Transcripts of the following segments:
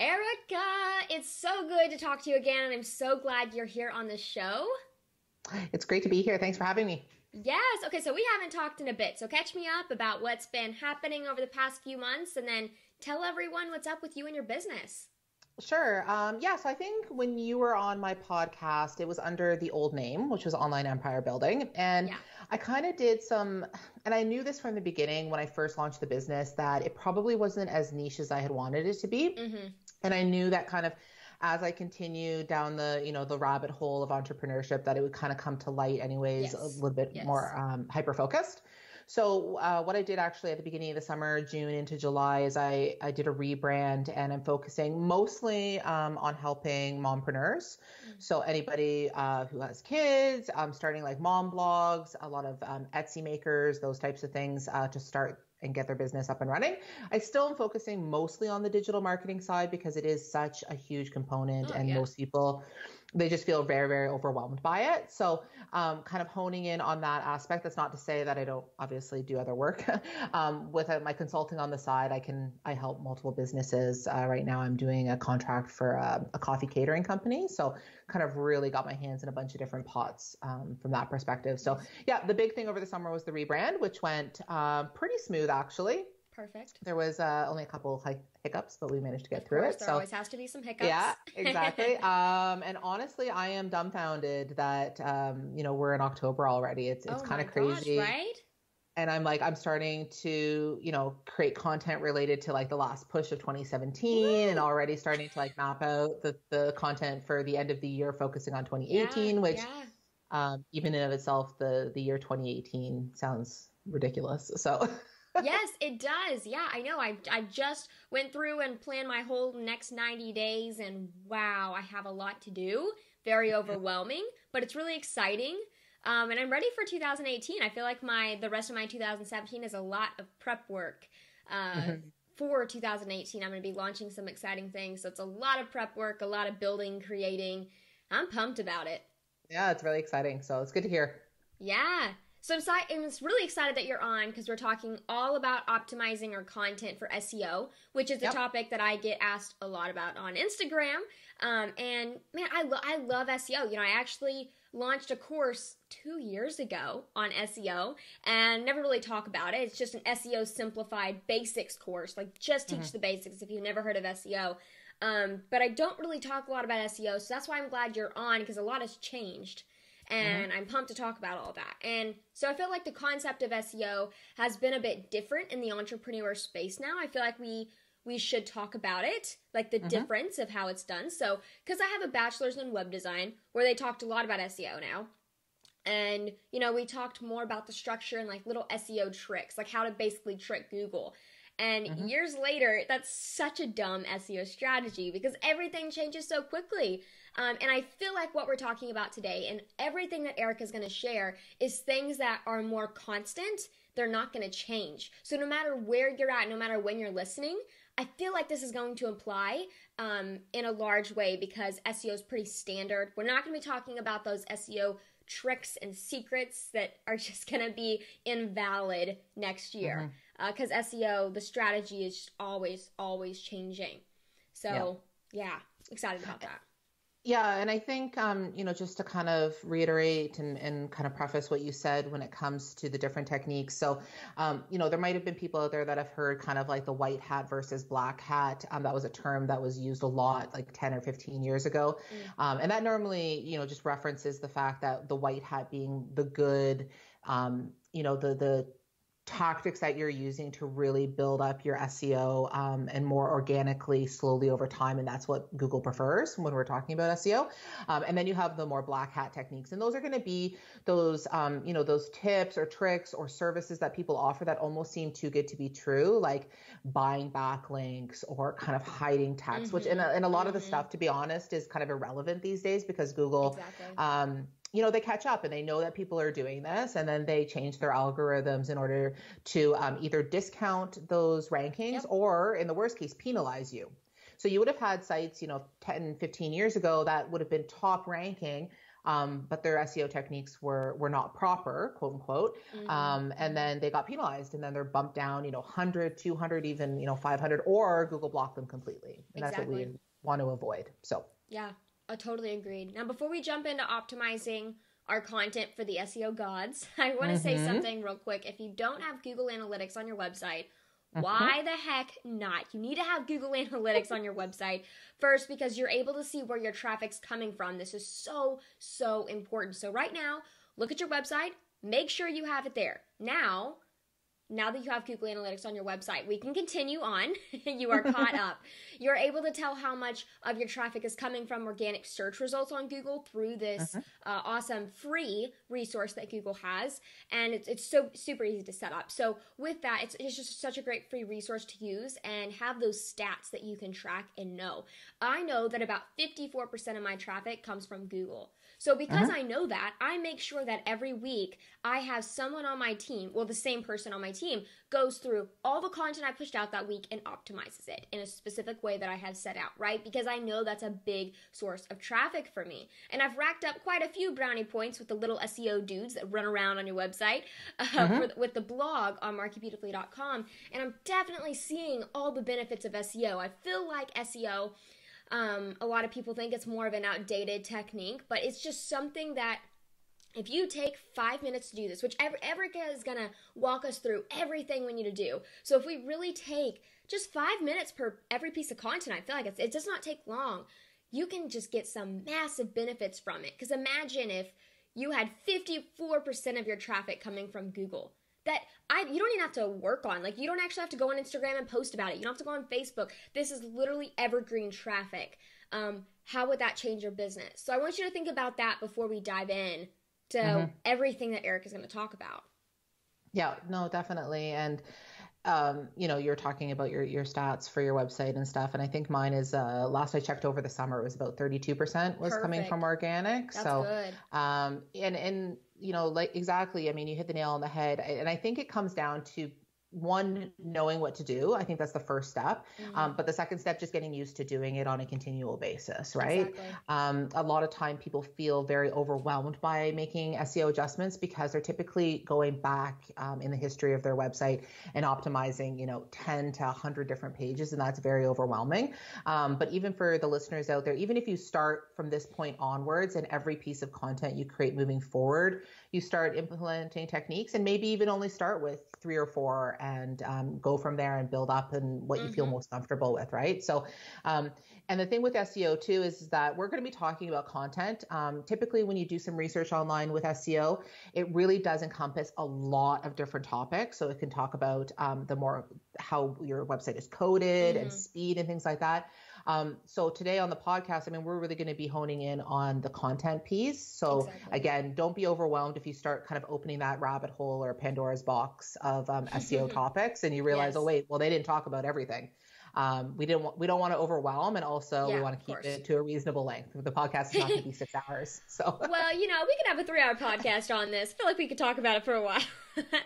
Erica, it's so good to talk to you again, and I'm so glad you're here on the show. It's great to be here. Thanks for having me. Yes, okay, so we haven't talked in a bit, so catch me up about what's been happening over the past few months, and then tell everyone what's up with you and your business. Sure. So I think when you were on my podcast, it was under the old name, which was Online Empire Building. And Yeah. I kind of did some, and I knew this from the beginning when I first launched the business, that it probably wasn't as niche as I had wanted it to be. Mm-hmm. And I knew that kind of as I continued down the rabbit hole of entrepreneurship, that it would kind of come to light anyways, a Yes. little bit Yes. more hyper focused. So what I did actually at the beginning of the summer, June into July, is I did a rebrand, and I'm focusing mostly on helping mompreneurs. Mm. So anybody who has kids, starting like mom blogs, a lot of Etsy makers, those types of things to start and get their business up and running. I still am focusing mostly on the digital marketing side because it is such a huge component, Oh, and yeah. most people, they just feel very, very overwhelmed by it. So kind of honing in on that aspect. That's not to say that I don't obviously do other work. With my consulting on the side, I help multiple businesses. Right now I'm doing a contract for a coffee catering company. So kind of really got my hands in a bunch of different pots from that perspective. So Nice. yeah, the big thing over the summer was the rebrand, which went pretty smooth actually. Perfect. There was only a couple hiccups, but we managed to Of get through course, it. there So always has to be some yeah, hiccups. exactly. And honestly, I am dumbfounded that we're in October already. It's Oh kind my of gosh, crazy. right? And I'm starting to, create content related to like the last push of 2017, and Woo! already starting to like map out the content for the end of the year, focusing on Yeah, 2018, which yeah. even in of itself, the year 2018 sounds ridiculous. So Yes, it does. Yeah, I know. I just went through and planned my whole next 90 days, and wow, I have a lot to do. Very overwhelming, but it's really exciting. And I'm ready for 2018. I feel like the rest of my 2017 is a lot of prep work. Uh, for 2018, I'm going to be launching some exciting things. So it's a lot of prep work, a lot of building, creating. I'm pumped about it. yeah, it's really exciting. So it's good to hear. Yeah. So I'm really excited that you're on because we're talking all about optimizing our content for SEO, which is a Yep. topic that I get asked a lot about on Instagram. And man, I love SEO. I actually launched a course 2 years ago on SEO and never really talk about it. It's just an SEO simplified basics course, like just teach the basics if you've never heard of SEO. But I don't really talk a lot about SEO, so that's why I'm glad you're on because a lot has changed Hmm. and I'm pumped to talk about all that. And so I feel like the concept of SEO has been a bit different in the entrepreneur space now. I feel like we should talk about it, like the Hmm. difference of how it's done. So, because I have a bachelor's in web design where they talked a lot about SEO now. And, we talked more about the structure and like little SEO tricks, like how to basically trick Google. And Hmm. years later, that's such a dumb SEO strategy because everything changes so quickly. And I feel like what we're talking about today and everything that Erica's going to share is things that are more constant. They're not going to change. So no matter where you're at, no matter when you're listening, I feel like this is going to apply in a large way because SEO is pretty standard. We're not going to be talking about those SEO tricks and secrets that are just going to be invalid next year Hmm. because SEO, the strategy is just always, always changing. Yeah. So, yeah, excited about that. Yeah, and I think, just to kind of reiterate and kind of preface what you said when it comes to the different techniques. So, there might have been people out there that have heard kind of like the white hat versus black hat. That was a term that was used a lot like 10 or 15 years ago. Mm. And that normally, just references the fact that the white hat being the good, the tactics that you're using to really build up your SEO and more organically, slowly over time. And that's what Google prefers when we're talking about SEO. And then you have the more black hat techniques. And those are going to be those tips or tricks or services that people offer that almost seem too good to be true, like buying backlinks or kind of hiding text, which Mm-hmm. and a lot of the Mm-hmm. stuff, to be honest, is kind of irrelevant these days because Google, Exactly. they catch up and they know that people are doing this, and then they change their algorithms in order to either discount those rankings Yep. or, in the worst case, penalize you. So you would have had sites, 10, 15 years ago that would have been top ranking, but their SEO techniques were not proper, quote unquote. And then they got penalized, and then they're bumped down, 100, 200, even, 500, or Google blocked them completely. And that's what we want to avoid. So yeah, I totally agreed. Now, before we jump into optimizing our content for the SEO gods, I want to say something real quick. If you don't have Google Analytics on your website, why the heck not? You need to have Google Analytics on your website first, because you're able to see where your traffic's coming from. This is so, so important. So right now, look at your website. Make sure you have it there. Now that you have Google Analytics on your website, we can continue on. You are caught up. You're able to tell how much of your traffic is coming from organic search results on Google through this awesome free resource that Google has. And it's so super easy to set up. So with that, it's just such a great free resource to use and have those stats that you can track and know. I know that about 54% of my traffic comes from Google. So because I know that, I make sure that every week I have someone on my team, well, the same person on my team, goes through all the content I pushed out that week and optimizes it in a specific way that I have set out, right? Because I know that's a big source of traffic for me. And I've racked up quite a few brownie points with the little SEO dudes that run around on your website with the blog on marketebeautifully.com. And I'm definitely seeing all the benefits of SEO. I feel like SEO... a lot of people think it's more of an outdated technique, but it's just something that if you take 5 minutes to do this, which Erica is going to walk us through everything we need to do. So if we really take just 5 minutes per every piece of content, I feel like it does not take long. You can just get some massive benefits from it. Because imagine if you had 54% of your traffic coming from Google. You don't even have to work on. Like, you don't actually have to go on Instagram and post about it. You don't have to go on Facebook. This is literally evergreen traffic. How would that change your business? So I want you to think about that before we dive in to everything that Eric is going to talk about. Yeah, no, definitely. And, you're talking about your stats for your website and stuff. And I think mine is, last I checked over the summer, it was about 32% was coming from organic. That's good. And like exactly, I mean, you hit the nail on the head. And I think it comes down to one, knowing what to do. I think that's the first step. But the second step, just getting used to doing it on a continual basis, right? Exactly. A lot of time people feel very overwhelmed by making SEO adjustments because they're typically going back in the history of their website and optimizing, 10 to 100 different pages. And that's very overwhelming. But even for the listeners out there, even if you start from this point onwards and every piece of content you create moving forward, you start implementing techniques and maybe even only start with 3 or 4 and go from there and build up and what you feel most comfortable with, right? So, and the thing with SEO too is that we're going to be talking about content. Typically when you do some research online with SEO, it really does encompass a lot of different topics. So it can talk about the more how your website is coded and speed and things like that. So today on the podcast, I mean, we're really going to be honing in on the content piece. So again, don't be overwhelmed if you start kind of opening that rabbit hole or Pandora's box of SEO topics and you realize, oh wait, well, they didn't talk about everything. We don't want to overwhelm, and also we want to keep it to a reasonable length. The podcast is not going to be 6 hours. So well, we can have a 3-hour podcast on this. I feel like we could talk about it for a while.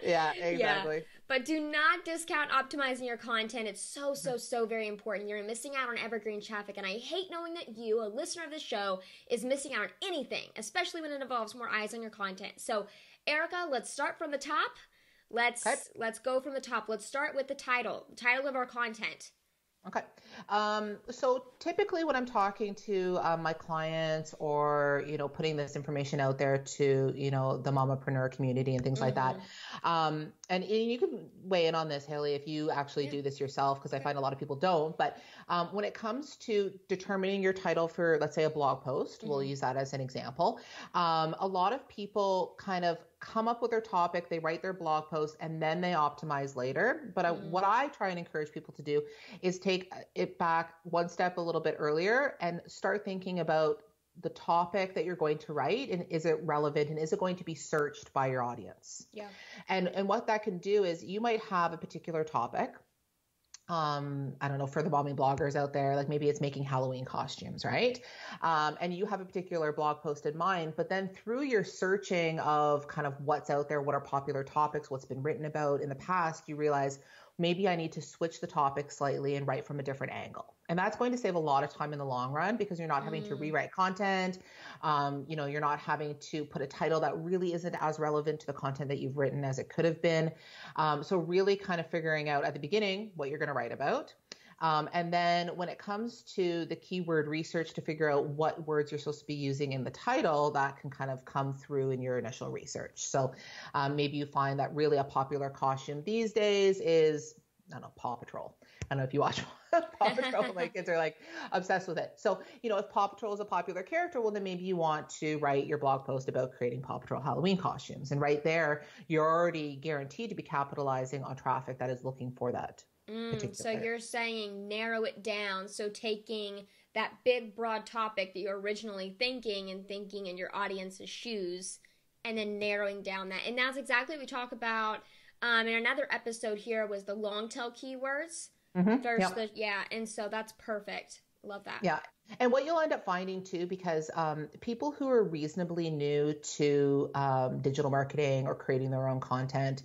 Yeah, exactly. Yeah. But do not discount optimizing your content. It's so, so, so very important. You're missing out on evergreen traffic, and I hate knowing that you, a listener of this show, is missing out on anything, especially when it involves more eyes on your content. So, Erica, let's start from the top. Let's go from the top. Let's start with the title of our content. Okay. So typically when I'm talking to my clients or, putting this information out there to, the mompreneur community and things like that. And you can weigh in on this, Haley, if you actually do this yourself, because I find a lot of people don't. But when it comes to determining your title for, let's say, a blog post, we'll use that as an example. A lot of people kind of come up with their topic, they write their blog post, and then they optimize later. But what I try and encourage people to do is take it back one step a little bit earlier and start thinking about the topic that you're going to write, and is it relevant, and is it going to be searched by your audience? Yeah. And what that can do is you might have a particular topic. I don't know, for the mommy bloggers out there, like maybe it's making Halloween costumes, right? And you have a particular blog post in mind, but then through your searching of kind of what's out there, what are popular topics, what's been written about in the past, you realize, maybe I need to switch the topic slightly and write from a different angle. And that's going to save a lot of time in the long run because you're not having to rewrite content. You're not having to put a title that really isn't as relevant to the content that you've written as it could have been. So really kind of figuring out at the beginning what you're going to write about. And then when it comes to the keyword research to figure out what words you're supposed to be using in the title, that can kind of come through in your initial research. So maybe you find that really a popular costume these days is, I don't know, Paw Patrol. I don't know if you watch Paw Patrol, my kids are like obsessed with it. So, if Paw Patrol is a popular character, well, then maybe you want to write your blog post about creating Paw Patrol Halloween costumes. And right there, you're already guaranteed to be capitalizing on traffic that is looking for that. So you're saying narrow it down. So taking that big, broad topic that you're originally thinking in your audience's shoes, and then narrowing down that. And that's exactly what we talk about in another episode here was the long tail keywords. And so that's perfect. Love that. Yeah. And what you'll end up finding too, because people who are reasonably new to digital marketing or creating their own content,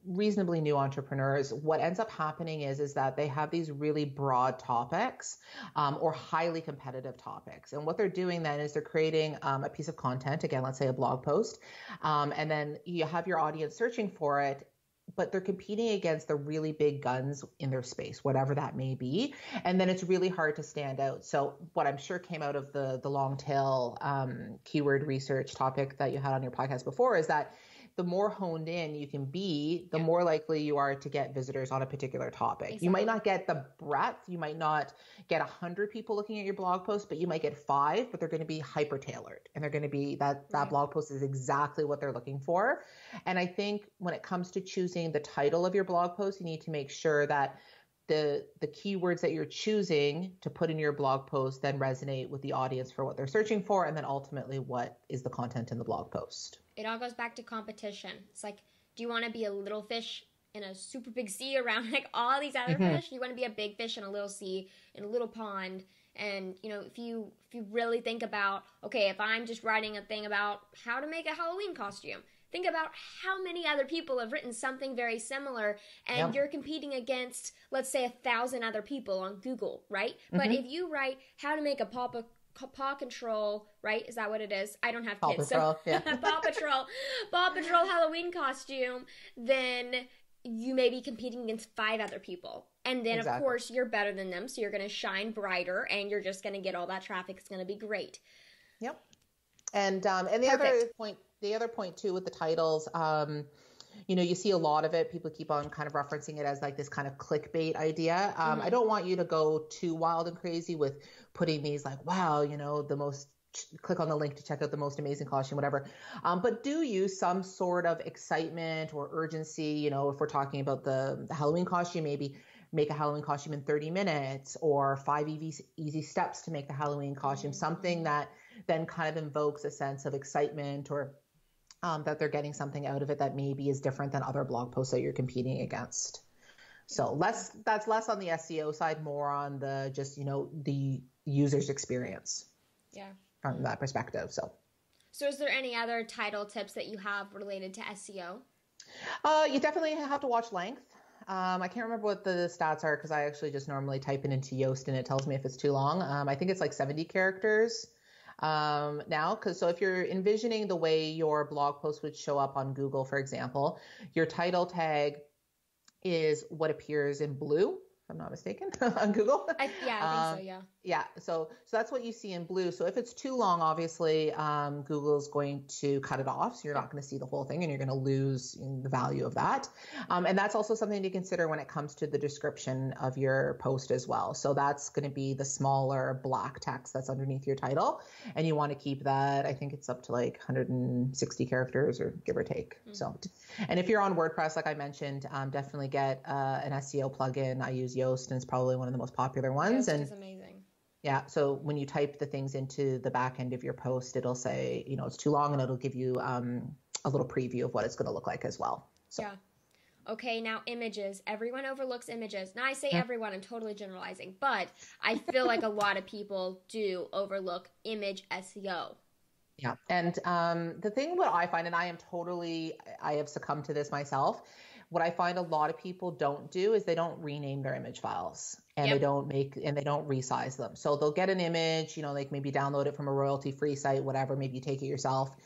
reasonably new entrepreneurs, what ends up happening is that they have these really broad topics or highly competitive topics. And what they're doing then is they're creating a piece of content, again, let's say a blog post, and then you have your audience searching for it, but they're competing against the really big guns in their space, whatever that may be. And then it's really hard to stand out. So what I'm sure came out of the long tail keyword research topic that you had on your podcast before is that the more honed in you can be, the more likely you are to get visitors on a particular topic. Exactly. You might not get the breadth. You might not get 100 people looking at your blog post, but you might get 5, but they're going to be hyper tailored. And they're going to be that blog post is exactly what they're looking for. And I think when it comes to choosing the title of your blog post, you need to make sure that the keywords that you're choosing to put in your blog post then resonate with the audience for what they're searching for, and then ultimately what is the content in the blog post. It all goes back to competition. It's like, do you want to be a little fish in a super big sea around like all these other fish? You want to be a big fish in a little sea, in a little pond. And, if you really think about, okay, if I'm just writing a thing about how to make a Halloween costume, think about how many other people have written something very similar, and you're competing against, let's say, 1,000 other people on Google, right? But if you write how to make a Paw Control, right? Is that what it is? I don't have kids. Paw Patrol Halloween costume, then you may be competing against 5 other people. And then, of course, you're better than them, so you're going to shine brighter, and you're just going to get all that traffic. It's going to be great. Yep. And the other point too with the titles, you see a lot of it. People keep on kind of referencing it as like this kind of clickbait idea. I don't want you to go too wild and crazy with putting these like, wow, click on the link to check out the most amazing costume, whatever. But do use some sort of excitement or urgency. If we're talking about the Halloween costume, maybe make a Halloween costume in 30 minutes or 5 easy steps to make the Halloween costume, something that then kind of invokes a sense of excitement or that they're getting something out of it that maybe is different than other blog posts that you're competing against. So that's less on the SEO side, more on the just, the user's experience. Yeah. From that perspective. So is there any other title tips that you have related to SEO? You definitely have to watch length. I can't remember what the stats are because I actually just normally type it into Yoast and it tells me if it's too long. I think it's like 70 characters now. So if you're envisioning the way your blog post would show up on Google, for example, your title tag is what appears in blue, if I'm not mistaken, on Google. I think so, yeah. Yeah, so that's what you see in blue. So if it's too long, obviously, Google's going to cut it off. So you're not going to see the whole thing and you're going to lose the value of that. And that's also something to consider when it comes to the description of your post as well. So that's going to be the smaller black text that's underneath your title. And you want to keep that, I think it's up to like 160 characters or give or take. So, and if you're on WordPress, like I mentioned, definitely get an SEO plugin. I use Yoast and it's probably one of the most popular ones. Yoast is amazing. Yeah. So when you type the things into the back end of your post, it'll say, it's too long and it'll give you a little preview of what it's going to look like as well. So. Yeah. Okay. Now images. Everyone overlooks images. Now I say everyone, I'm totally generalizing, but I feel like a lot of people do overlook image SEO. Yeah. And the thing what I find, and I have succumbed to this myself, What I find a lot of people don't do is they don't rename their image files, and Yep. they don't resize them. So they'll get an image, like maybe download it from a royalty free site, whatever, maybe you take it yourself.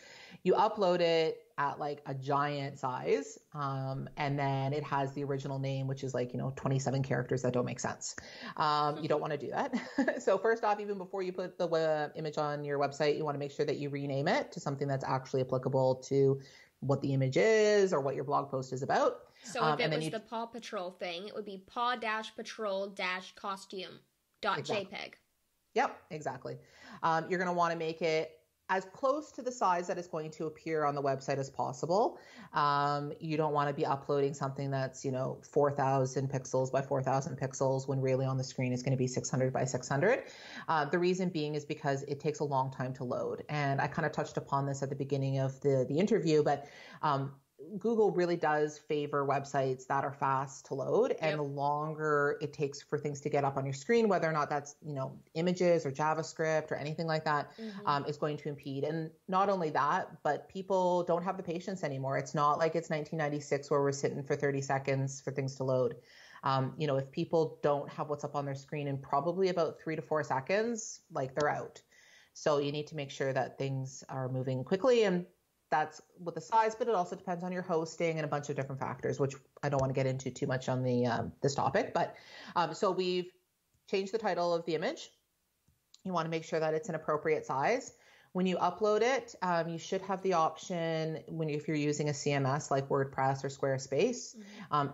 You upload it at like a giant size, and then it has the original name, which is like 27 characters that don't make sense. You don't want to do that. So first off, even before you put the image on your website, you want to make sure that you rename it to something that's actually applicable to what the image is or what your blog post is about. So if it was the Paw Patrol thing, it would be paw-patrol-costume.jpg. Exactly. Yep, exactly. You're going to want to make it as close to the size that is going to appear on the website as possible. You don't want to be uploading something that's 4,000 pixels by 4,000 pixels when really on the screen is going to be 600 by 600. The reason being is because it takes a long time to load. And I kind of touched upon this at the beginning of the interview, but Google really does favor websites that are fast to load, and the longer it takes for things to get up on your screen, whether or not that's, images or JavaScript or anything like that, is going to impede. And not only that, but people don't have the patience anymore. It's not like it's 1996 where we're sitting for 30 seconds for things to load. If people don't have what's up on their screen in probably about 3 to 4 seconds, like they're out. So you need to make sure that things are moving quickly, and that's with the size, but it also depends on your hosting and a bunch of different factors, which I don't want to get into too much on this topic. But so we've changed the title of the image. You want to make sure that it's an appropriate size. When you upload it, you should have the option if you're using a CMS like WordPress or Squarespace,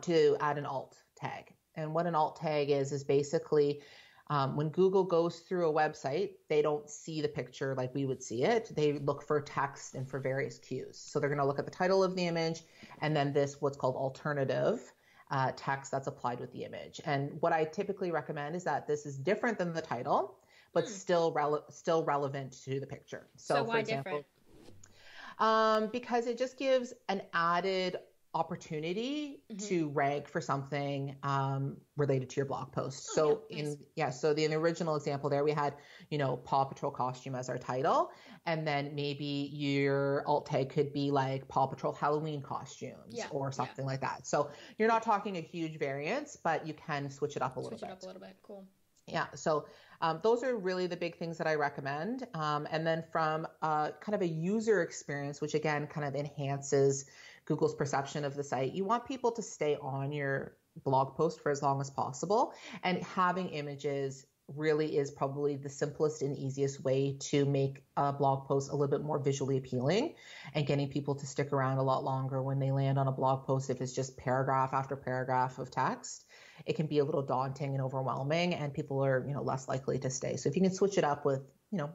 to add an alt tag. And what an alt tag is basically when Google goes through a website, they don't see the picture like we would see it. They look for text and for various cues. So they're going to look at the title of the image and then what's called alternative text that's applied with the image. And what I typically recommend is that this is different than the title, but still relevant to the picture. So why different? Because it just gives an added opportunity to rank for something related to your blog post. So in the original example there, we had, Paw Patrol costume as our title. And then maybe your alt tag could be like Paw Patrol Halloween costumes or something like that. So you're not talking a huge variance, but you can switch it up a little bit. Cool. Yeah. So those are really the big things that I recommend. And then from kind of a user experience, which again kind of enhances Google's perception of the site, you want people to stay on your blog post for as long as possible. And having images really is probably the simplest and easiest way to make a blog post a little bit more visually appealing and getting people to stick around a lot longer when they land on a blog post. If it's just paragraph after paragraph of text, it can be a little daunting and overwhelming, and people are, less likely to stay. So if you can switch it up with,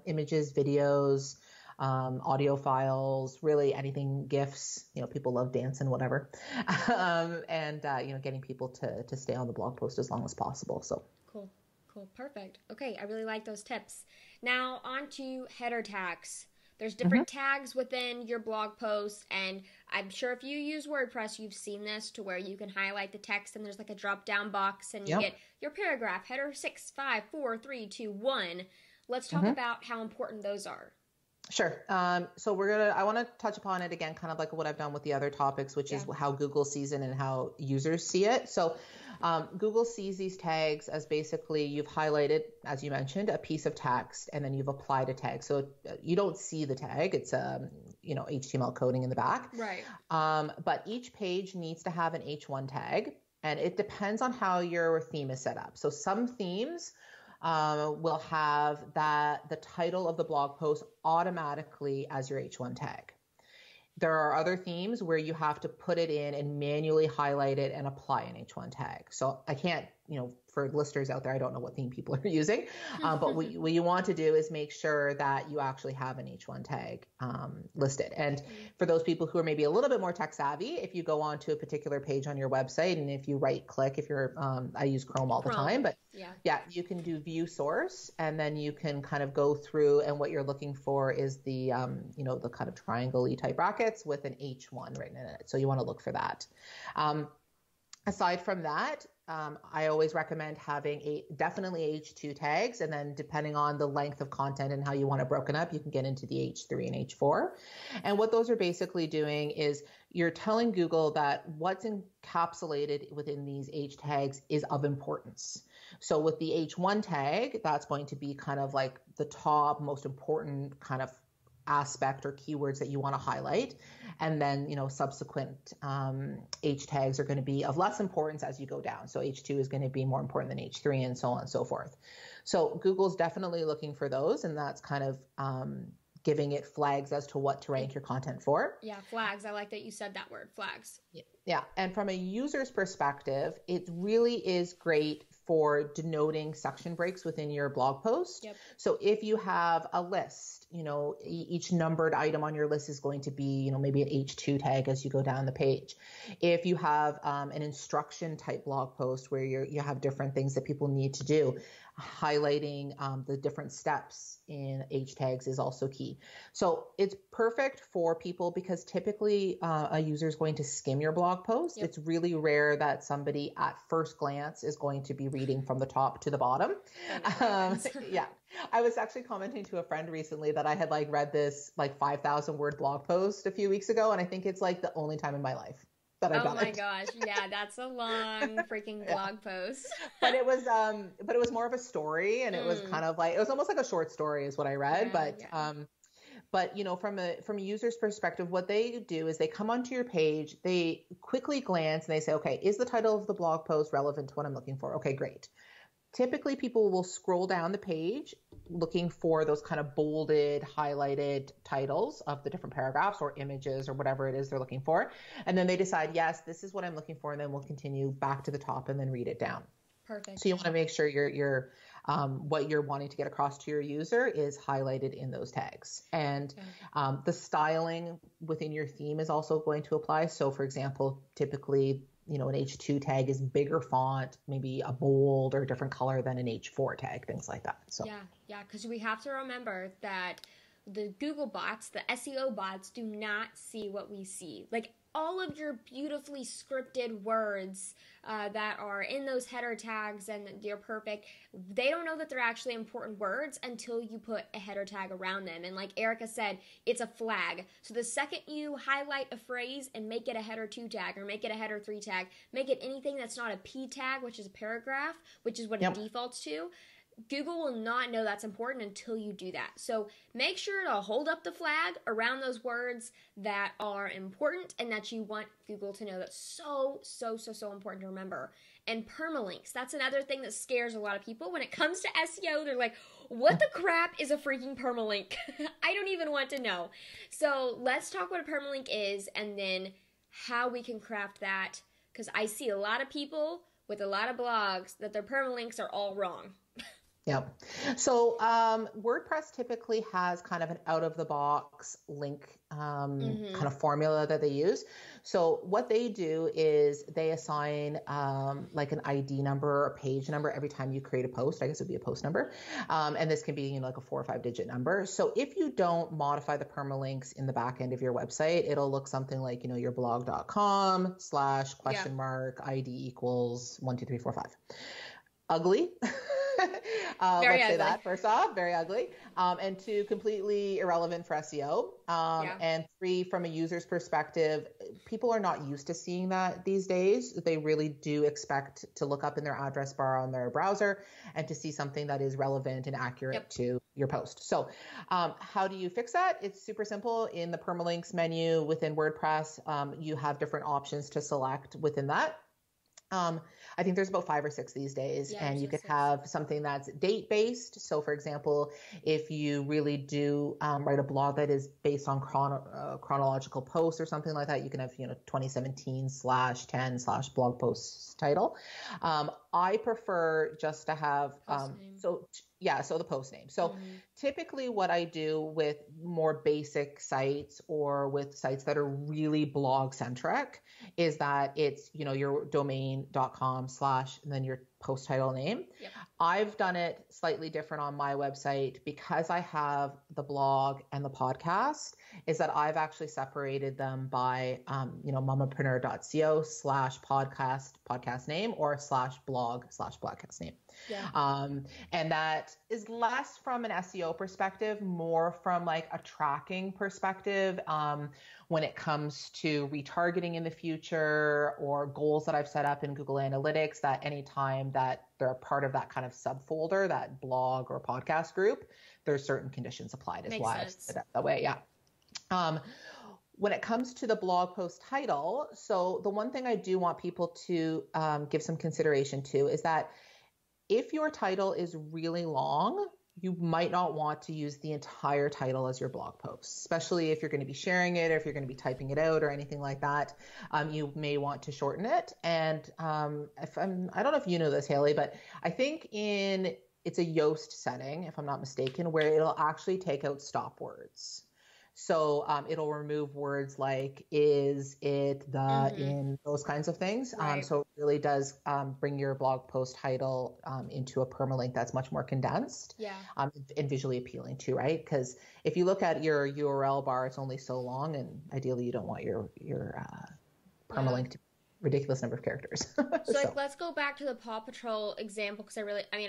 images, videos, audio files, really anything, GIFs, people love dancing, whatever. And getting people to stay on the blog post as long as possible. So cool. Perfect. Okay. I really like those tips. Now on to header tags. There's different tags within your blog posts, and I'm sure if you use WordPress, you've seen this to where you can highlight the text and there's like a drop down box and you get your paragraph, header 6, 5, 4, 3, 2, 1. Let's talk about how important those are. Sure. So I want to touch upon it again, kind of like what I've done with the other topics, which is how Google sees it and how users see it. So Google sees these tags as basically you've highlighted, as you mentioned, a piece of text, and then you've applied a tag. So you don't see the tag. It's HTML coding in the back. Right. But each page needs to have an H1 tag, and it depends on how your theme is set up. So some themes will have the title of the blog post automatically as your H1 tag. There are other themes where you have to put it in and manually highlight it and apply an H1 tag. So I can't, for listeners out there, I don't know what theme people are using, but what you want to do is make sure that you actually have an H1 tag listed. And for those people who are maybe a little bit more tech savvy, if you go onto a particular page on your website, and if you right click, I use Chrome all the time, but you can do view source, and then you can kind of go through, and what you're looking for is the the kind of triangle-y type brackets with an H1 written in it. So you want to look for that. Aside from that, I always recommend having definitely H2 tags. And then depending on the length of content and how you want it broken up, you can get into the H3 and H4. And what those are basically doing is you're telling Google that what's encapsulated within these H tags is of importance. So with the H1 tag, that's going to be kind of like the top most important kind of aspect or keywords that you want to highlight. And then, subsequent H tags are going to be of less importance as you go down. So H2 is going to be more important than H3 and so on and so forth. So Google's definitely looking for those. And that's kind of giving it flags as to what to rank your content for. Yeah, flags. I like that you said that word, flags. Yeah. And from a user's perspective, it really is great for denoting section breaks within your blog post. Yep. So if you have a list, each numbered item on your list is going to be, maybe an H2 tag as you go down the page. If you have an instruction type blog post where you have different things that people need to do, highlighting the different steps in H tags is also key. So it's perfect for people because typically a user is going to skim your blog post. Yep. It's really rare that somebody at first glance is going to be reading from the top to the bottom. Yeah. I was actually commenting to a friend recently that I had read this 5,000 word blog post a few weeks ago. And I think it's the only time in my life that I've done it. Oh my gosh. Yeah. That's a long freaking blog post. But it was more of a story, and it was kind of it was almost like a short story is what I read. But from a user's perspective, what they do is they come onto your page, they quickly glance and they say, okay, is the title of the blog post relevant to what I'm looking for? Okay, great. Typically people will scroll down the page looking for those kind of bolded, highlighted titles of the different paragraphs or images or whatever it is they're looking for. And then they decide, yes, this is what I'm looking for. And then we'll continue back to the top and then read it down. Perfect. So you want to make sure your what you're wanting to get across to your user is highlighted in those tags. And the styling within your theme is also going to apply. So for example, typically, an H2 tag is bigger font, maybe a bold or a different color than an H4 tag, things like that. So yeah, because we have to remember that the Google bots, the SEO bots, do not see what we see. All of your beautifully scripted words that are in those header tags and they're perfect, they don't know that they're actually important words until you put a header tag around them. And like Erica said, it's a flag. So the second you highlight a phrase and make it a header 2 tag or make it a header 3 tag, make it anything that's not a P tag, which is a paragraph, which is what it defaults to, Google will not know that's important until you do that. So make sure to hold up the flag around those words that are important and that you want Google to know. That's so important to remember. And permalinks, that's another thing that scares a lot of people. When it comes to SEO, they're like, what the crap is a freaking permalink? I don't even want to know. So let's talk what a permalink is and then how we can craft that, because I see a lot of people with a lot of blogs that their permalinks are all wrong. Yeah. So WordPress typically has kind of an out-of-the-box link kind of formula that they use. So what they do is they assign an ID number or page number every time you create a post. I guess it would be a post number. And this can be a 4 or 5 digit number. So if you don't modify the permalinks in the back end of your website, it'll look something like, your blog.com / ID equals 1, 2, 3, 4, 5. Ugly. Let's say that first off, very ugly. And 2, completely irrelevant for SEO. And 3, from a user's perspective, people are not used to seeing that these days. They really do expect to look up in their address bar on their browser and to see something that is relevant and accurate to your post. So how do you fix that? It's super simple. In the permalinks menu within WordPress, you have different options to select within that. I think there's about 5 or 6 these days, and you could have something that's date based. So for example, if you really do write a blog that is based on chronological posts or something like that, you can have, 2017/10/ blog posts title. I prefer just to have, so the post name. So typically what I do with more basic sites or with sites that are really blog centric is that it's, your domain.com / and then your post title name. Yep. I've done it slightly different on my website because I have the blog and the podcast, is that I've actually separated them by, mamapreneur.co/podcast name or /blog/podcast name. Yeah. And that is less from an SEO perspective, more from like a tracking perspective. When it comes to retargeting in the future or goals that I've set up in Google Analytics, that anytime that they're a part of that kind of subfolder, that blog or podcast group, there's certain conditions applied as well. Makes sense. That way. Yeah. When it comes to the blog post title, so the one thing I do want people to give some consideration to is that if your title is really long, you might not want to use the entire title as your blog post, especially if you're going to be sharing it or if you're going to be typing it out or anything like that. You may want to shorten it. And I don't know if you know this, Haley, but I think it's a Yoast setting, if I'm not mistaken, where it'll actually take out stop words. So it'll remove words like is, it, the, in, those kinds of things. Right. So it really does bring your blog post title into a permalink that's much more condensed, and visually appealing too, right? Because if you look at your URL bar, it's only so long, and ideally you don't want your permalink to ridiculous number of characters. So like, let's go back to the Paw Patrol example, because I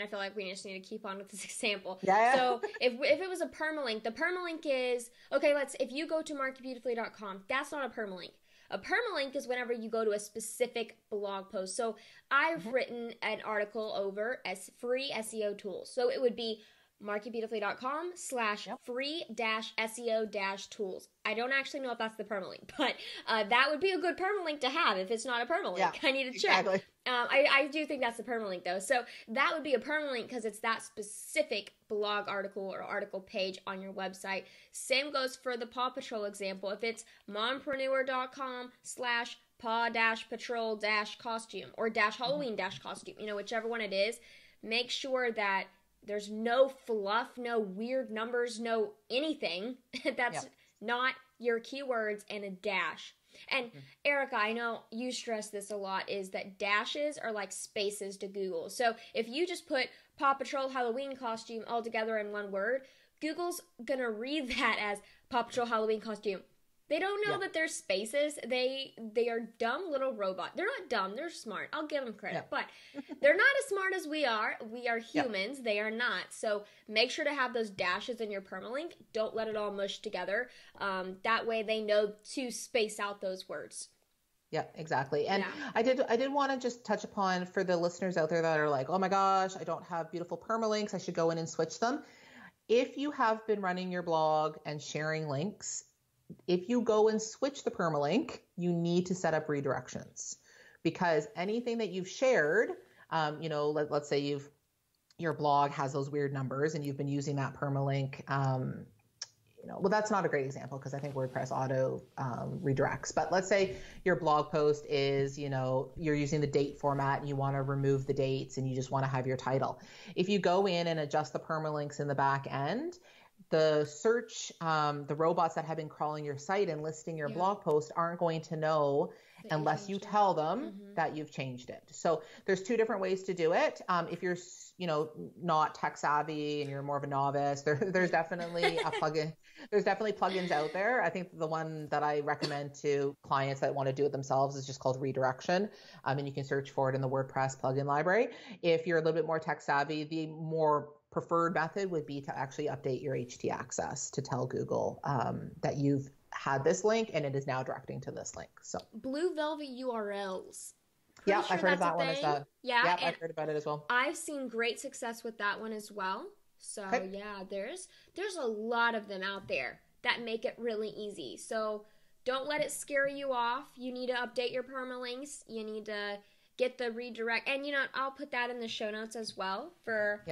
feel like we just need to keep on with this example. Yeah. So if it was a permalink, the permalink is, okay, if you go to marketbeautifully.com, that's not a permalink. A permalink is whenever you go to a specific blog post. So I've written an article over as free SEO tools. So it would be marketbeautifully.com/free-SEO-tools. I don't actually know if that's the permalink, but that would be a good permalink to have if it's not a permalink. Yeah, I need to check. Exactly. I do think that's the permalink though. So that would be a permalink because it's that specific blog article or article page on your website. Same goes for the Paw Patrol example. If it's mompreneur.com/paw-patrol-costume or -Halloween-costume, whichever one it is, make sure that there's no fluff, no weird numbers, no anything that's not your keywords and a dash. And Erica, I know you stress this a lot, is that dashes are like spaces to Google. So if you just put Paw Patrol Halloween costume all together in one word, Google's gonna read that as Paw Patrol Halloween costume. They don't know that there's spaces. They are dumb little robots. They're not dumb. They're smart. I'll give them credit. But they're not as smart as we are. We are humans. They are not. So make sure to have those dashes in your permalink. Don't let it all mush together. That way they know to space out those words. Yeah, exactly. And I did want to just touch upon, for the listeners out there that are like, oh my gosh, I don't have beautiful permalinks, I should go in and switch them. If you have been running your blog and sharing links, if you go and switch the permalink, you need to set up redirections, because anything that you've shared, let's say your blog has those weird numbers and you've been using that permalink. Well, that's not a great example because I think WordPress auto redirects. But let's say your blog post is, you're using the date format and you want to remove the dates and you just want to have your title. If you go in and adjust the permalinks in the back end, the search, the robots that have been crawling your site and listing your blog post aren't going to know unless you tell them that you've changed it. So there's two different ways to do it. If you're, not tech savvy and you're more of a novice, there's definitely a plugin. There's definitely plugins out there. I think the one that I recommend to clients that want to do it themselves is just called Redirection. And you can search for it in the WordPress plugin library. If you're a little bit more tech savvy, the more preferred method would be to actually update your htaccess to tell Google that you've had this link and it is now directing to this link. So Blue Velvet URLs. I've heard of that one as well. Yeah, I've heard about it as well. I've seen great success with that one as well. So there's a lot of them out there that make it really easy. So don't let it scare you off. You need to update your permalinks. You need to get the redirect, and I'll put that in the show notes as well for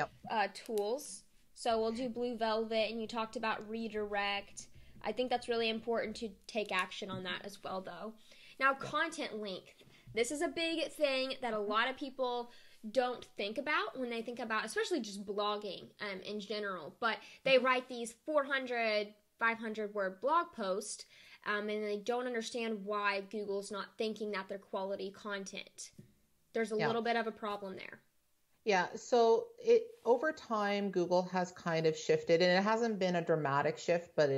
tools. So we'll do Blue Velvet, and you talked about redirect. I think that's really important to take action on that as well, though. Now, content length. This is a big thing that a lot of people don't think about when they think about, especially just blogging in general. But they write these 400, 500 word blog posts, and they don't understand why Google's not thinking that they're quality content. There's a little bit of a problem there. Yeah, so it over time, Google has kind of shifted, and it hasn't been a dramatic shift, but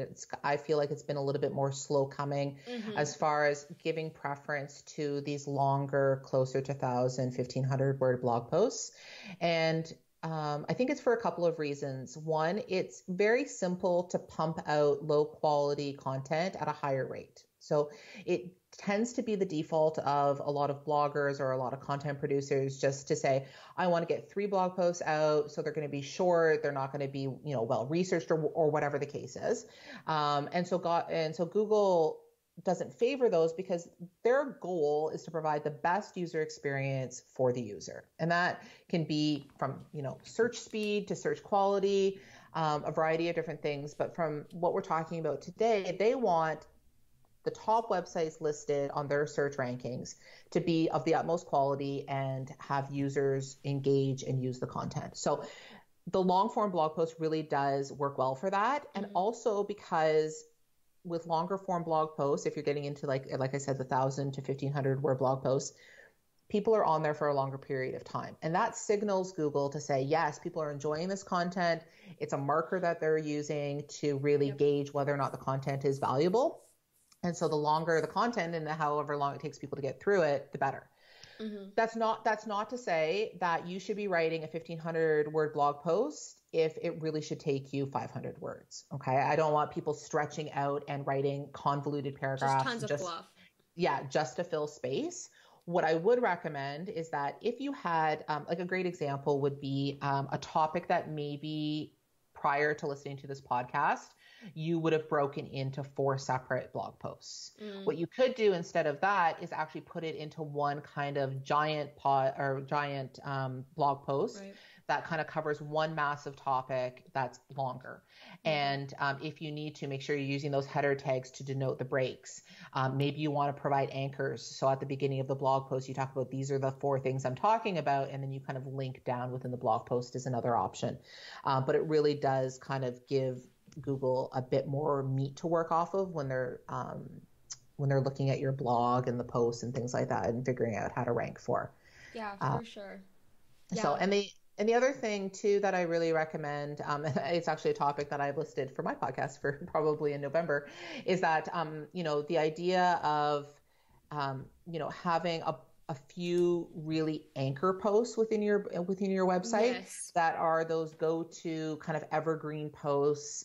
I feel like it's been a little bit more slow coming Mm-hmm. as far as giving preference to these longer, closer to 1,000, 1,500 word blog posts. And I think it's for a couple of reasons. One, it's very simple to pump out low quality content at a higher rate. So it tends to be the default of a lot of bloggers or a lot of content producers just to say, I want to get 3 blog posts out. So they're going to be short. They're not going to be, well researched or whatever the case is. And so Google doesn't favor those because their goal is to provide the best user experience for the user. And that can be from, search speed to search quality, a variety of different things. But from what we're talking about today, they want the top websites listed on their search rankings to be of the utmost quality and have users engage and use the content. So the long form blog post really does work well for that. And also because with longer form blog posts, if you're getting into like I said, the 1,000 to 1,500 word blog posts, people are on there for a longer period of time. And that signals Google to say, yes, people are enjoying this content. It's a marker that they're using to really gauge whether or not the content is valuable. And so the longer the content and however long it takes people to get through it, the better. Mm-hmm. That's not to say that you should be writing a 1,500 word blog post if it really should take you 500 words. Okay. I don't want people stretching out and writing convoluted paragraphs. Just tons of fluff. Yeah. Just to fill space. What I would recommend is that if you had, like a great example would be a topic that maybe prior to listening to this podcast, you would have broken into 4 separate blog posts. What you could do instead of that is actually put it into one kind of giant blog post that kind of covers one massive topic that's longer. And if you need to, make sure you're using those header tags to denote the breaks. Maybe you want to provide anchors. So at the beginning of the blog post, you talk about these are the 4 things I'm talking about, and then you kind of link down within the blog post is another option. But it really does kind of give Google a bit more meat to work off of when they're looking at your blog and the posts and things like that and figuring out how to rank for. Yeah, for sure. Yeah. So, and the other thing too that I really recommend, it's actually a topic that I've listed for my podcast for probably in November, is that, the idea of, having a few really anchor posts within your website that are those go-to kind of evergreen posts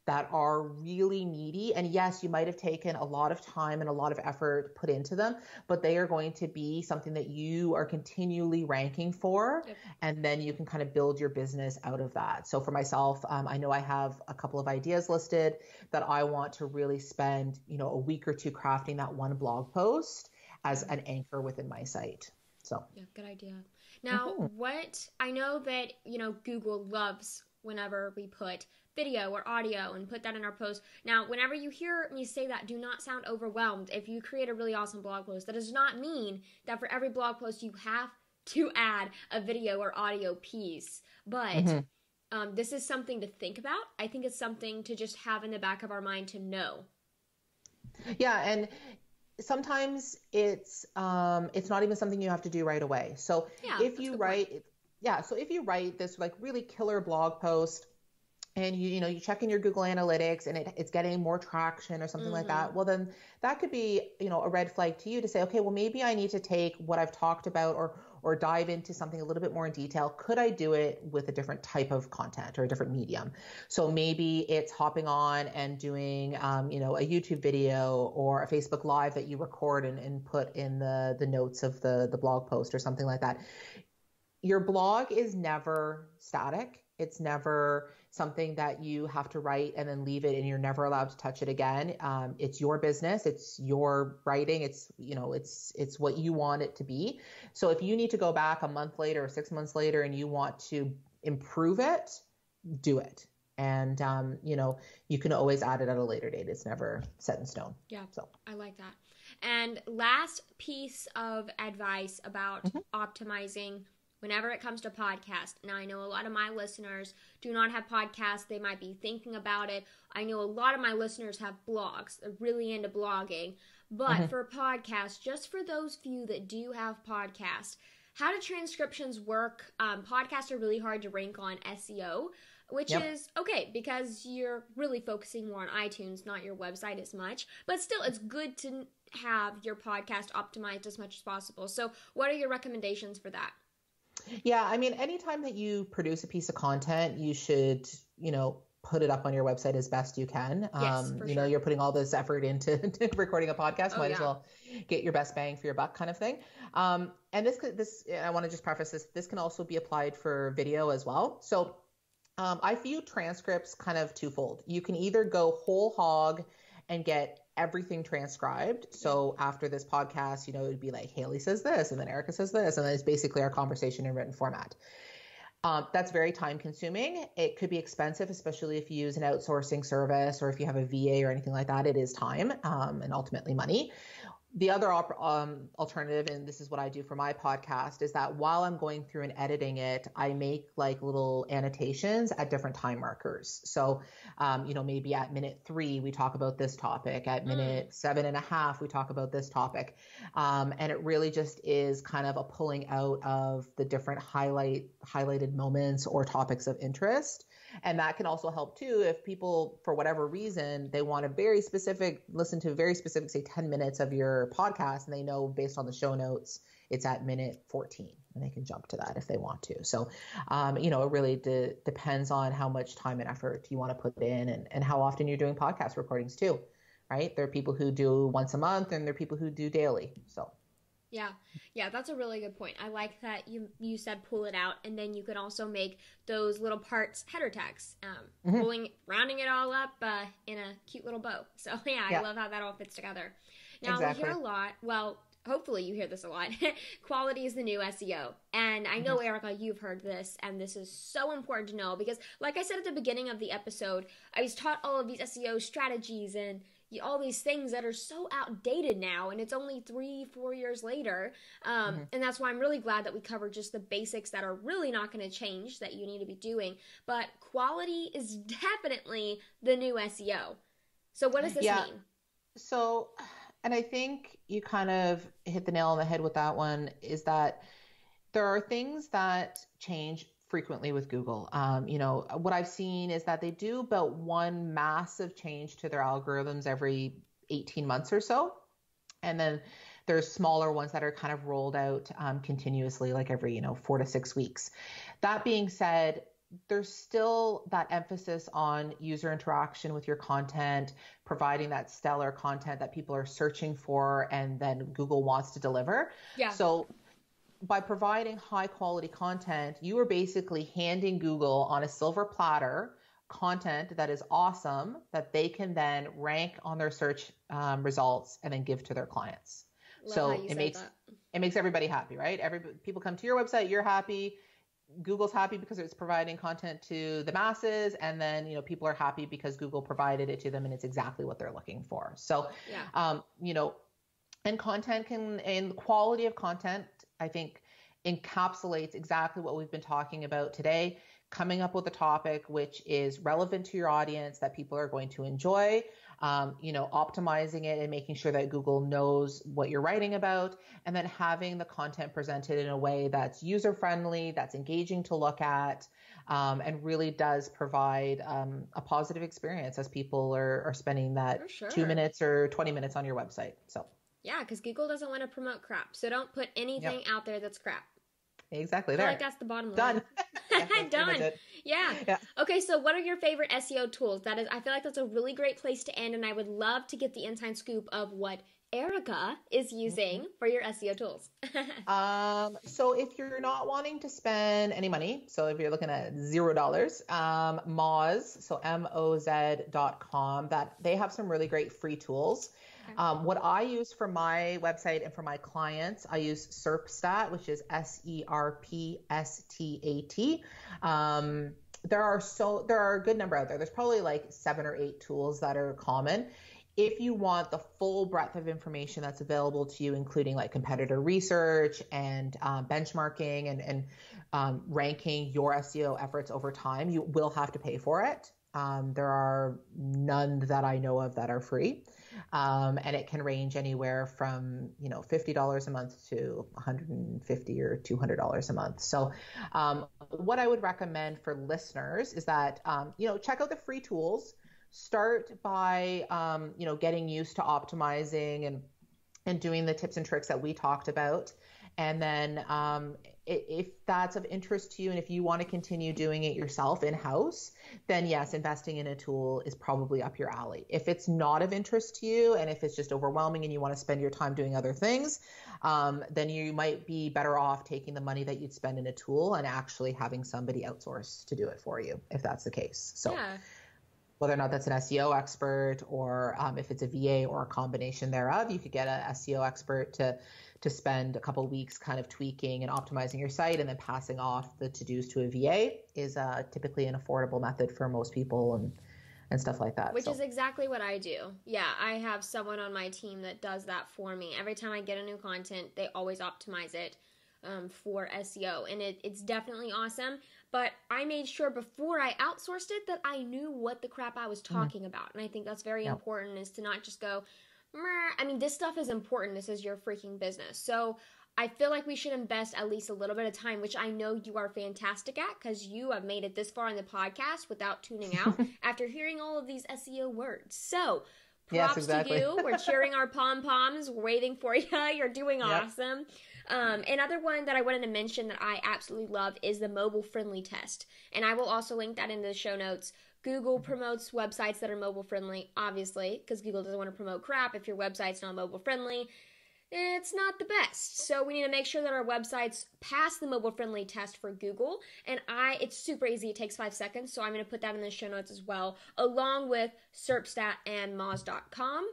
that are really meaty. And yes, you might have taken a lot of time and a lot of effort put into them, but they are going to be something that you are continually ranking for. And then you can kind of build your business out of that. So for myself, I know I have a couple of ideas listed that I want to really spend, a week or 2 crafting that one blog post as an anchor within my site. So yeah, good idea. Now, I know that, Google loves whenever we put video or audio and put that in our post. Now, whenever you hear me say that, do not sound overwhelmed. If you create a really awesome blog post, that does not mean that for every blog post you have to add a video or audio piece. But this is something to think about. I think it's something to just have in the back of our mind to know. Yeah, and sometimes it's not even something you have to do right away. So if you write this like really killer blog post and you check in your Google Analytics and it's getting more traction or something like that, well then that could be, a red flag to you to say, okay, well maybe I need to take what I've talked about or dive into something a little bit more in detail. Could I do it with a different type of content or a different medium? So maybe it's hopping on and doing, a YouTube video or a Facebook Live that you record and put in the notes of the blog post or something like that. Your blog is never static. It's never something that you have to write and then leave it and you're never allowed to touch it again. It's your business. It's your writing. It's what you want it to be. So if you need to go back a month later or 6 months later and you want to improve it, do it. And, you can always add it at a later date. It's never set in stone. Yeah. So I like that. And last piece of advice about optimizing whenever it comes to podcasts. Now, I know a lot of my listeners do not have podcasts. They might be thinking about it. I know a lot of my listeners have blogs. They're really into blogging. But for podcasts, just for those few that do have podcasts, how do transcriptions work? Podcasts are really hard to rank on SEO, which is okay because you're really focusing more on iTunes, not your website as much. But still, it's good to have your podcast optimized as much as possible. So what are your recommendations for that? Yeah, I mean, anytime that you produce a piece of content, you should, put it up on your website as best you can. Yes, for sure. You're putting all this effort into recording a podcast, might as well get your best bang for your buck kind of thing. And I want to just preface this can also be applied for video as well. So I view transcripts kind of twofold. You can either go whole hog and get everything transcribed. So after this podcast, it would be like Haley says this, and then Erica says this, and then it's basically our conversation in written format. That's very time consuming. It could be expensive, especially if you use an outsourcing service or if you have a VA or anything like that. It is time and ultimately money. The other alternative, and this is what I do for my podcast, is that while I'm going through and editing it, I make like little annotations at different time markers. So, maybe at minute 3, we talk about this topic. At minute 7.5, we talk about this topic. And it really just is kind of a pulling out of the different highlighted moments or topics of interest. And that can also help too if people, for whatever reason, they want listen to a very specific, say 10 minutes of your podcast, and they know based on the show notes, it's at minute 14 and they can jump to that if they want to. So, it really depends on how much time and effort you want to put in and how often you're doing podcast recordings too, right? There are people who do once a month and there are people who do daily. So. Yeah, that's a really good point. I like that you said pull it out, and then you can also make those little parts header tags, rounding it all up in a cute little bow. So I love how that all fits together. Now we hear a lot, well, hopefully you hear this a lot, quality is the new SEO. And I know, Erica, you've heard this, and this is so important to know because, like I said at the beginning of the episode, I was taught all of these SEO strategies and all these things that are so outdated now, and it's only 3-4 years later. And that's why I'm really glad that we covered just the basics that are really not going to change that you need to be doing. But quality is definitely the new SEO. So what does this mean? So, and I think you kind of hit the nail on the head with that one, is that there are things that change frequently with Google. What I've seen is that they do about one massive change to their algorithms every 18 months or so. And then there's smaller ones that are kind of rolled out continuously, like every, 4 to 6 weeks. That being said, there's still that emphasis on user interaction with your content, providing that stellar content that people are searching for and then Google wants to deliver. Yeah. So by providing high quality content, you are basically handing Google on a silver platter content that is awesome, that they can then rank on their search results and then give to their clients. So it makes everybody happy, right? People come to your website, you're happy. Google's happy because it's providing content to the masses, and then people are happy because Google provided it to them and it's exactly what they're looking for. So and quality of content, I think, encapsulates exactly what we've been talking about today. Coming up with a topic which is relevant to your audience that people are going to enjoy, optimizing it and making sure that Google knows what you're writing about, and then having the content presented in a way that's user-friendly, that's engaging to look at, and really does provide a positive experience as people are spending that 2 minutes or 20 minutes on your website. So. Yeah, because Google doesn't want to promote crap. So don't put anything out there that's crap. Exactly. I feel like that's the bottom line. Done. Done. Yeah. Okay, so what are your favorite SEO tools? I feel like that's a really great place to end, and I would love to get the inside scoop of what Erica is using for your SEO tools. So if you're not wanting to spend any money, so if you're looking at $0, Moz, so moz.com, that they have some really great free tools. What I use for my website and for my clients, I use SERPstat, which is SERPSTAT. There are a good number out there. There's probably like 7 or 8 tools that are common. If you want the full breadth of information that's available to you, including like competitor research and benchmarking and ranking your SEO efforts over time, you will have to pay for it. There are none that I know of that are free. And it can range anywhere from, $50 a month to $150 or $200 a month. So what I would recommend for listeners is that, check out the free tools. Start by, getting used to optimizing and doing the tips and tricks that we talked about. And then if that's of interest to you and if you want to continue doing it yourself in-house, then yes, investing in a tool is probably up your alley. If it's not of interest to you and if it's just overwhelming and you want to spend your time doing other things, then you might be better off taking the money that you'd spend in a tool and actually having somebody outsource to do it for you, if that's the case. So yeah. Whether or not that's an SEO expert or if it's a VA or a combination thereof, you could get a SEO expert to spend a couple of weeks kind of tweaking and optimizing your site and then passing off the to-dos to a VA is typically an affordable method for most people and stuff like that. Which is exactly what I do. Yeah, I have someone on my team that does that for me. Every time I get a new content, they always optimize it for SEO, and it's definitely awesome. But I made sure before I outsourced it that I knew what the crap I was talking about. And I think that's very important, is to not just go, I mean, this stuff is important. This is your freaking business. So I feel like we should invest at least a little bit of time, which I know you are fantastic at because you have made it this far in the podcast without tuning out after hearing all of these SEO words. So props to you. We're cheering our pom-poms, waiting for you. You're doing awesome. Another one that I wanted to mention that I absolutely love is the mobile-friendly test. And I will also link that in the show notes. Google promotes websites that are mobile-friendly, obviously, because Google doesn't want to promote crap if your website's not mobile-friendly. It's not the best. So we need to make sure that our websites pass the mobile-friendly test for Google. And it's super easy. It takes 5 seconds. So I'm going to put that in the show notes as well, along with SERPstat and Moz.com.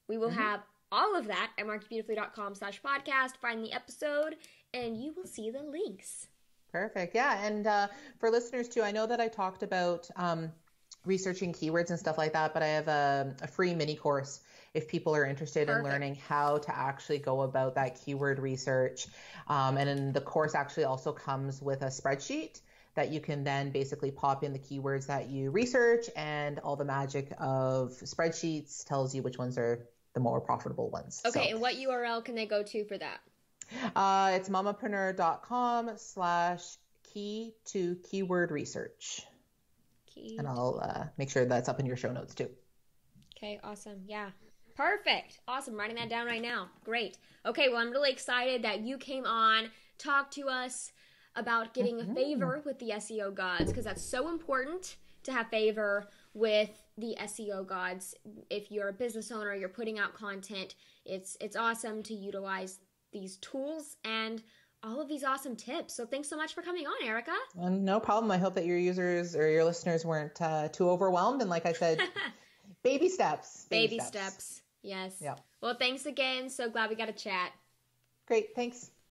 We will have all of that at marketbeautifully.com/podcast. Find the episode, and you will see the links. Perfect. Yeah. And for listeners too, I know that I talked about researching keywords and stuff like that, but I have a free mini course if people are interested in learning how to actually go about that keyword research. And then the course actually also comes with a spreadsheet that you can then basically pop in the keywords that you research, and all the magic of spreadsheets tells you which ones are the more profitable ones. Okay. And what URL can they go to for that? It's mamapreneur.com/key to keyword research. And I'll make sure that's up in your show notes too. Okay, awesome. Yeah. Perfect. Awesome. Writing that down right now. Great. Okay, well, I'm really excited that you came on, talked to us about getting a favor with the SEO Gods, because that's so important to have favor with the SEO Gods. If you're a business owner, you're putting out content, it's awesome to utilize these tools and all of these awesome tips. So thanks so much for coming on, Erica. No problem. I hope that your users or your listeners weren't too overwhelmed. And like I said, baby steps. Baby steps. Yes. Yeah. Well, thanks again. So glad we got to chat. Great. Thanks.